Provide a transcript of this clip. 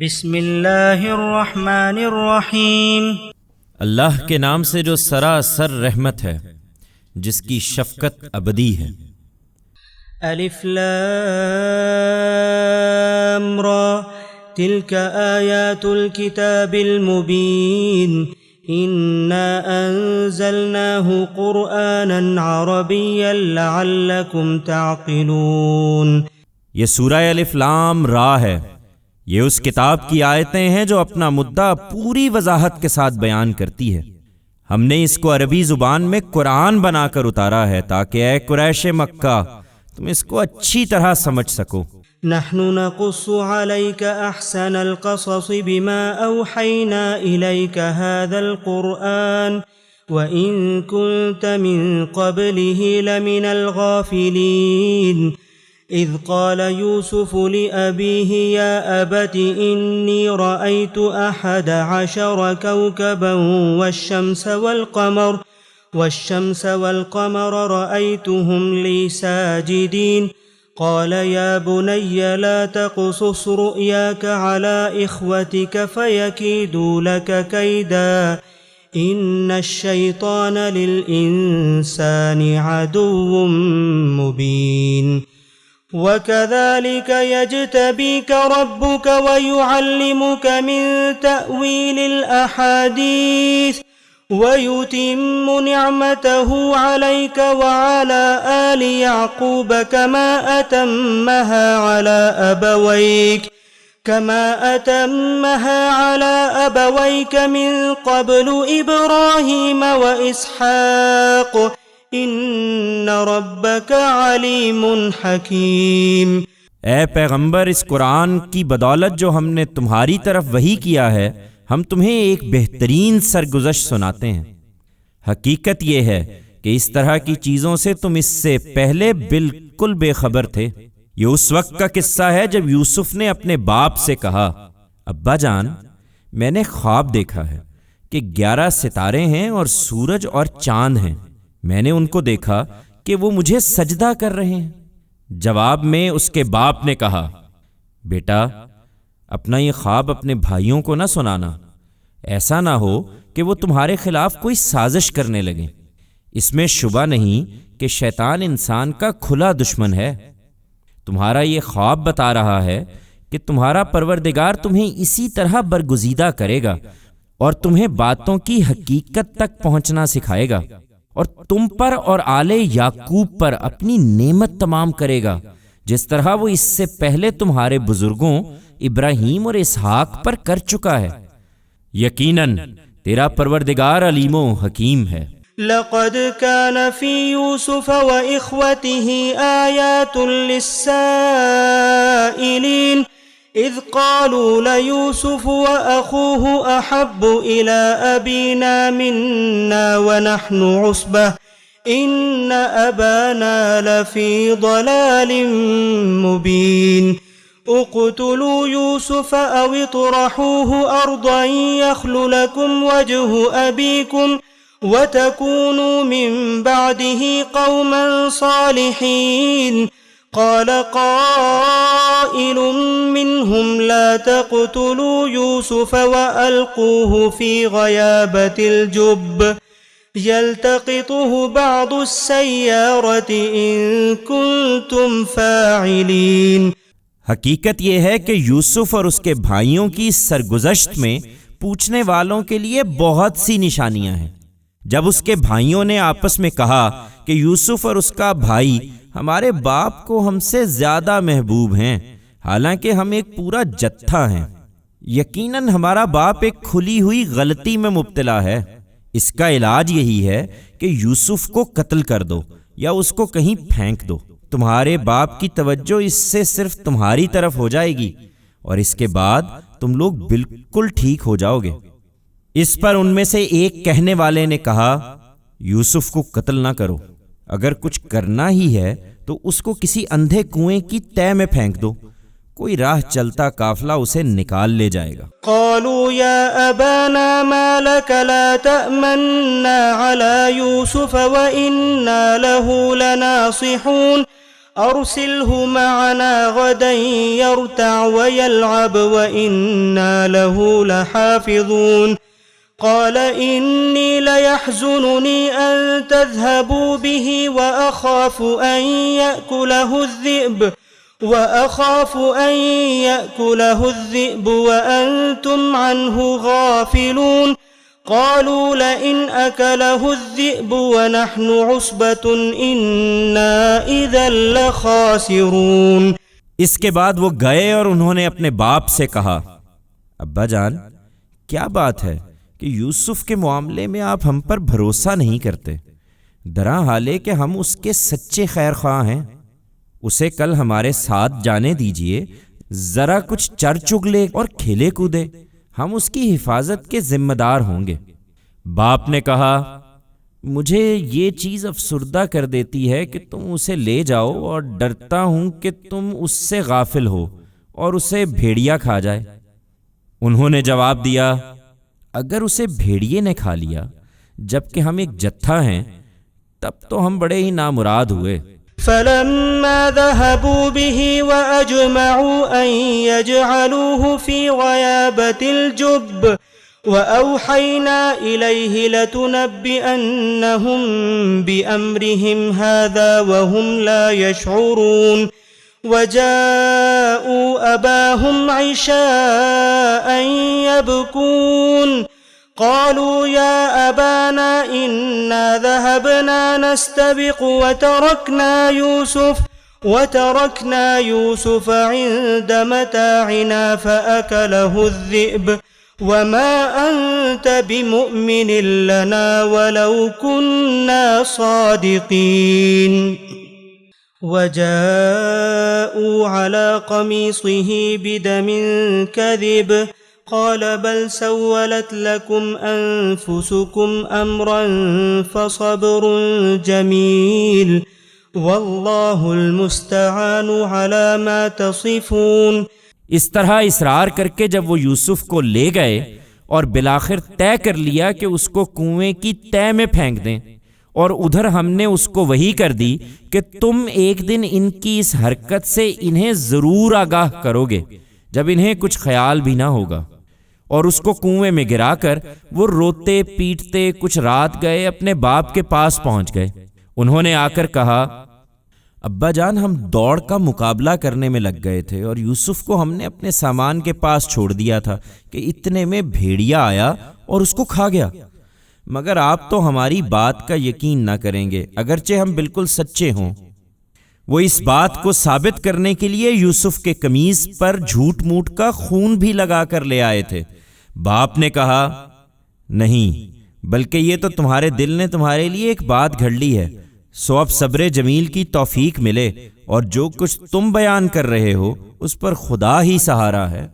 بسم اللہ الرحمن الرحیم۔ اللہ کے نام سے جو سراسر رحمت ہے، جس کی شفقت ابدی ہے۔ الف لام را تلک آیات الكتاب المبین انا انزلناه قرآنا عربیا لعلکم تعقلون۔ یہ سورہ الف لام را ہے، یہ اس کتاب کی آیتیں ہیں جو اپنا مدعا پوری وضاحت کے ساتھ بیان کرتی ہے۔ ہم نے اس کو عربی زبان میں قرآن بنا کر اتارا ہے تاکہ اے قریش مکہ تم اس کو اچھی طرح سمجھ سکو۔ نحن نقص عليك احسن القصص بما اوحينا اليك هذا القرآن وان كنت من قبله لمن الغافلين اذ قال يوسف لأبيه يا أبت إني رأيت 11 كوكبا والشمس والقمر رأيتهم لي ساجدين قال يا بني لا تقصص رؤياك على إخوتك فيكيدوا لك كيدا إن الشيطان للإنسان عدو مبين وكذلك يجتبيك ربك ويعلمك من تأويل الأحاديث ويتم نعمته عليك وعلى آل يعقوب كما أتمها على أبويك من قبل إبراهيم وإسحاق ان ربک علیم حکیم۔ اے پیغمبر، اس قرآن کی بدولت جو ہم نے تمہاری طرف وحی کیا ہے، ہم تمہیں ایک بہترین سرگزشت سناتے ہیں۔ حقیقت یہ ہے کہ اس طرح کی چیزوں سے تم اس سے پہلے بالکل بے خبر تھے۔ یہ اس وقت کا قصہ ہے جب یوسف نے اپنے باپ سے کہا، ابا جان، میں نے خواب دیکھا ہے کہ 11 ستارے ہیں اور سورج اور چاند ہیں۔ میں نے ان کو دیکھا کہ وہ مجھے سجدہ کر رہے ہیں۔ جواب میں اس کے باپ نے کہا، بیٹا، اپنا یہ خواب اپنے بھائیوں کو نہ سنانا، ایسا نہ ہو کہ وہ تمہارے خلاف کوئی سازش کرنے لگیں۔ اس میں شبہ نہیں کہ شیطان انسان کا کھلا دشمن ہے۔ تمہارا یہ خواب بتا رہا ہے کہ تمہارا پروردگار تمہیں اسی طرح برگزیدہ کرے گا اور تمہیں باتوں کی حقیقت تک پہنچنا سکھائے گا، اور تم پر اور آل یعقوب پر اپنی نعمت تمام کرے گا، جس طرح وہ اس سے پہلے تمہارے بزرگوں ابراہیم اور اسحاق پر کر چکا ہے۔ یقیناً تیرا پروردگار علیم و حکیم ہے۔ لقد كان في يوسف وإخوته آيات للسائلين إذ قالوا ليوسف وأخوه أحب إلى أبينا منا ونحن عصبة إن أبانا لفي ضلال مبين اقتلوا يوسف أو اطرحوه أرضا يخل لكم وجه أبيكم وتكونوا من بعده قوما صالحين قال قائل منهم لا تقتلوا يوسف وألقوه في غيابة الجب يلتقطه بعض السيارة إن كنتم فاعلين۔ حقیقت یہ ہے کہ یوسف اور اس کے بھائیوں کی سرگزشت میں پوچھنے والوں کے لیے بہت سی نشانیاں ہیں۔ جب اس کے بھائیوں نے آپس میں کہا کہ یوسف اور اس کا بھائی ہمارے باپ کو ہم سے زیادہ محبوب ہیں، حالانکہ ہم ایک پورا جتھا ہیں، یقیناً ہمارا باپ ایک کھلی ہوئی غلطی میں مبتلا ہے۔ اس کا علاج یہی ہے کہ یوسف کو قتل کر دو یا اس کو کہیں پھینک دو۔ تمہارے باپ کی توجہ اس سے صرف تمہاری طرف ہو جائے گی اور اس کے بعد تم لوگ بالکل ٹھیک ہو جاؤ گے۔ اس پر ان میں سے ایک کہنے والے نے کہا، یوسف کو قتل نہ کرو، اگر کچھ کرنا ہی ہے تو اس کو کسی اندھے کنویں کی تہ میں پھینک دو، کوئی راہ چلتا قافلہ اسے نکال لے جائے گا۔ قالوا يا أبانا ما لك لا تأمنا على يوسف وإنا له لناصحون أرسله معنا غدا يرتع ويلعب وإنا له لحافظون قال إني ليحزنني أن تذهبوا به وأخاف أن يأكله الذئب وأنتم عنه غافلون قالوا لئن أكله الذئب ونحن عصبة إنا إذا لخاسرون۔ اس کے بعد وہ گئے اور انہوں نے اپنے باپ سے کہا، ابا جان کیا بات ہے کہ یوسف کے معاملے میں آپ ہم پر بھروسہ نہیں کرتے، درا حالے کہ ہم اس کے سچے خیر خواہ ہیں۔ اسے کل ہمارے ساتھ جانے دیجئے، ذرا کچھ چر چگ لے اور کھیلے کودے، ہم اس کی حفاظت کے ذمہ دار ہوں گے۔ باپ نے کہا، مجھے یہ چیز افسردہ کر دیتی ہے کہ تم اسے لے جاؤ، اور ڈرتا ہوں کہ تم اس سے غافل ہو اور اسے بھیڑیا کھا جائے۔ انہوں نے جواب دیا، اگر اسے بھیڑیے نے کھا لیا جبکہ ہم ایک جتھا ہیں، تب تو ہم بڑے ہی نامراد ہوئے۔ فلما ذهبوا به وأجمعوا أن يجعلوه في غيابة الجب وأوحينا إليه لتنبئنهم بأمرهم هذا وهم لا يشعرون وجاءوا أباهم عشاء يبكون قالوا يا أبانا إنا ذهبنا نستبق وتركنا يوسف عند متاعنا فأكله الذئب وما أنت بمؤمن لنا ولو كنا صادقين وجاءوا على قميصه بدم كذب قال بل سولت لكم أنفسكم أمرا فصبر جميل والله المستعان على ما تصفون۔ اس طرح اصرار کر کے جب وہ یوسف کو لے گئے اور بالآخر طے کر لیا کہ اس کو کنویں کی تہ میں پھینک دیں، اور ادھر ہم نے اس کو وحی کر دی کہ تم ایک دن ان کی اس حرکت سے انہیں ضرور آگاہ کرو گے جب انہیں کچھ خیال بھی نہ ہوگا، اور اس کو کنویں میں گرا کر وہ روتے پیٹتے کچھ رات گئے اپنے باپ کے پاس پہنچ گئے۔ انہوں نے آ کر کہا، ابا جان ہم دوڑ کا مقابلہ کرنے میں لگ گئے تھے اور یوسف کو ہم نے اپنے سامان کے پاس چھوڑ دیا تھا کہ اتنے میں بھیڑیا آیا اور اس کو کھا گیا، مگر آپ تو ہماری بات کا یقین نہ کریں گے اگرچہ ہم بالکل سچے ہوں۔ وہ اس بات کو ثابت کرنے کے لیے یوسف کے قمیص پر جھوٹ موٹ کا خون بھی لگا کر لے آئے تھے۔ باپ نے کہا، نہیں بلکہ یہ تو تمہارے دل نے تمہارے لیے ایک بات گھڑ لی ہے، سو اب صبر جمیل کی توفیق ملے، اور جو کچھ تم بیان کر رہے ہو اس پر خدا ہی سہارا ہے۔